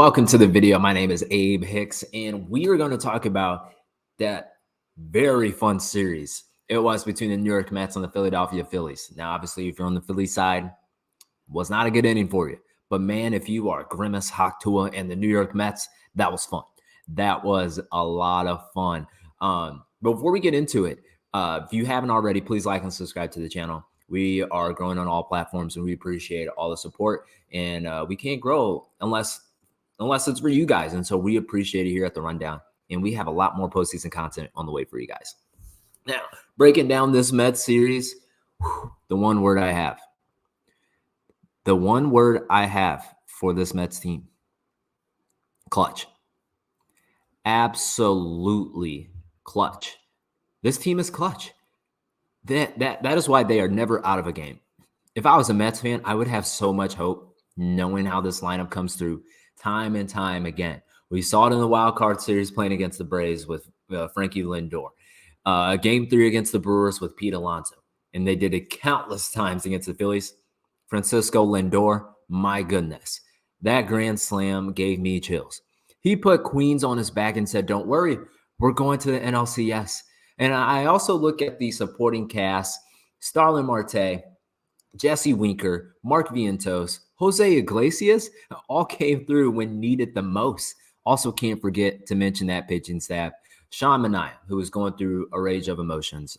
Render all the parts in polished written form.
Welcome to the video. My name is Abe Hicks, and we are going to talk about that very fun series it was between the New York Mets and the Philadelphia Phillies. Now, obviously, if you're on the Phillies side, was not a good inning for you. But man, if you are Grimace, Haktua, and the New York Mets, that was fun. That was a lot of fun. Before we get into it, if you haven't already, please like and subscribe to the channel. We are growing on all platforms, and we appreciate all the support. And we can't grow unless it's for you guys. And so we appreciate it here at The Rundown. And we have a lot more postseason content on the way for you guys. Now, breaking down this Mets series, the one word I have. The one word I have for this Mets team, clutch. Absolutely clutch. This team is clutch. That is why they are never out of a game. If I was a Mets fan, I would have so much hope knowing how this lineup comes through time and time again. We saw it in the wild card series playing against the Braves with Frankie Lindor. Game 3 against the Brewers with Pete Alonso. And they did it countless times against the Phillies. Francisco Lindor, my goodness. That grand slam gave me chills. He put Queens on his back and said, don't worry, we're going to the NLCS. And I also look at the supporting cast, Starlin Marte, Jesse Winker, Mark Vientos, Jose Iglesias, all came through when needed the most. Also can't forget to mention that pitching staff. Sean Manaea, who was going through a rage of emotions.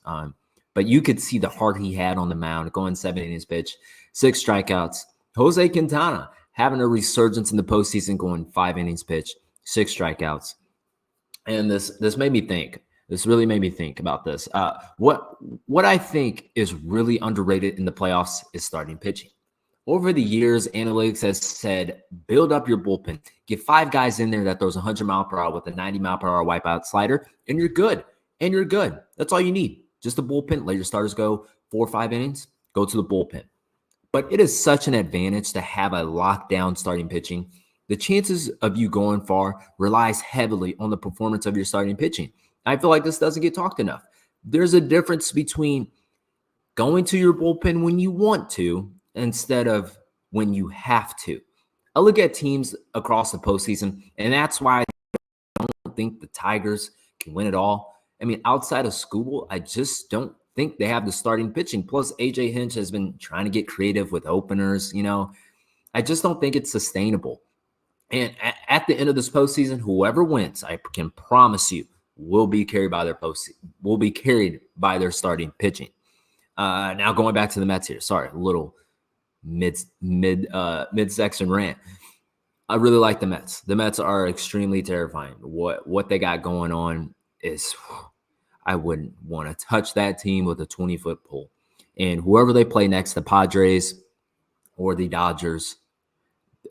But you could see the heart he had on the mound, going 7 innings pitch, 6 strikeouts. Jose Quintana having a resurgence in the postseason, going 5 innings pitch, 6 strikeouts. And this made me think. This really made me think about this. What I think is really underrated in the playoffs is starting pitching. Over the years, analytics has said, build up your bullpen. Get 5 guys in there that throws 100 mile per hour with a 90 mile per hour wipeout slider, and you're good. And you're good. That's all you need. Just a bullpen. Let your starters go 4 or 5 innings. Go to the bullpen. But it is such an advantage to have a lockdown starting pitching. The chances of you going far relies heavily on the performance of your starting pitching. I feel like this doesn't get talked enough. There's a difference between going to your bullpen when you want to instead of when you have to. I look at teams across the postseason, and that's why I don't think the Tigers can win it all. I mean, outside of Skubal, I just don't think they have the starting pitching. Plus, A.J. Hinch has been trying to get creative with openers. I just don't think it's sustainable. And at the end of this postseason, whoever wins, I can promise you, will be carried by their starting pitching. Now going back to the Mets here. Sorry, a little mid-section rant. I really like the Mets. The Mets are extremely terrifying. What they got going on is, I wouldn't want to touch that team with a 20-foot pole. And whoever they play next, the Padres or the Dodgers,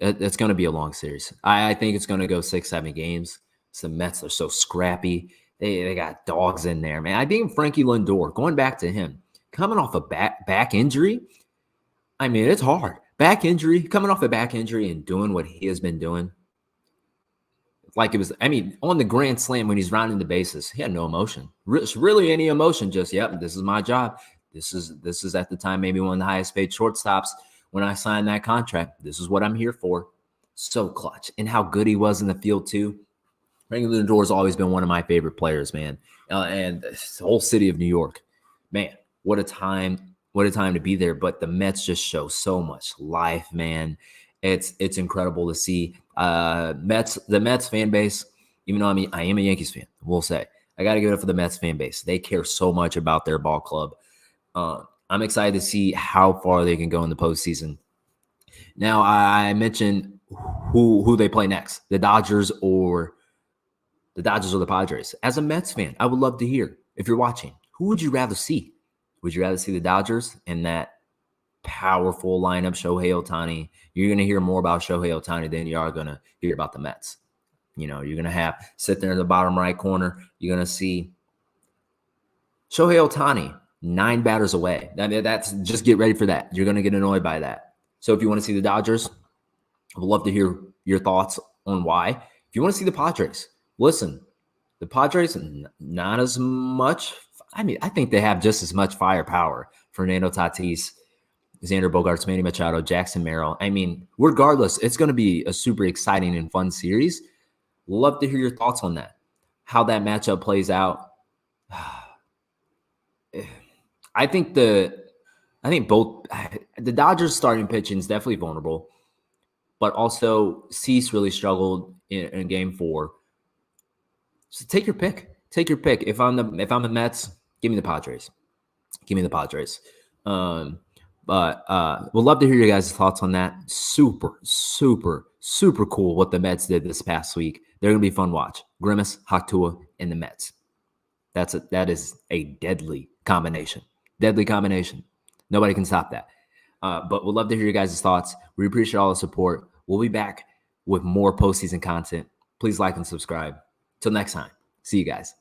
it's going to be a long series. I think it's going to go 6-7 games. The Mets are so scrappy. They got dogs in there, man. I think Frankie Lindor, going back to him, coming off a back injury, I mean, it's hard. Coming off a back injury and doing what he has been doing. Like it was, on the grand slam when he's rounding the bases, he had no emotion. Really any emotion, just, yep, this is my job. This is at the time maybe one of the highest paid shortstops when I signed that contract. This is what I'm here for. So clutch. And how good he was in the field too. Frankie Lindor has always been one of my favorite players, man. And the whole city of New York, man, what a time to be there. But the Mets just show so much life, man. It's incredible to see. The Mets fan base, even though I am a Yankees fan, we'll say, I got to give it up for the Mets fan base. They care so much about their ball club. I'm excited to see how far they can go in the postseason. Now, I mentioned who they play next, the Dodgers or the Padres. As a Mets fan, I would love to hear, if you're watching, who would you rather see? Would you rather see the Dodgers and that powerful lineup, Shohei Ohtani? You're going to hear more about Shohei Ohtani than you are going to hear about the Mets. You're going to sit there in the bottom right corner. You're going to see Shohei Ohtani, 9 batters away. That's just get ready for that. You're going to get annoyed by that. So if you want to see the Dodgers, I would love to hear your thoughts on why. If you want to see the Padres, listen, the Padres, not as much. I think they have just as much firepower. Fernando Tatis, Xander Bogaerts, Manny Machado, Jackson Merrill. I mean, regardless, it's going to be a super exciting and fun series. Love to hear your thoughts on that, how that matchup plays out. I think both the Dodgers starting pitching is definitely vulnerable, but also Cease really struggled in Game 4. So take your pick. Take your pick. If I'm the Mets, give me the Padres. Give me the Padres. But we'd love to hear your guys' thoughts on that. Super, super, super cool what the Mets did this past week. They're gonna be fun to watch. Grimace, Hatua, and the Mets. That is a deadly combination. Deadly combination. Nobody can stop that. But we'd love to hear your guys' thoughts. We appreciate all the support. We'll be back with more postseason content. Please like and subscribe. Till next time. See you guys.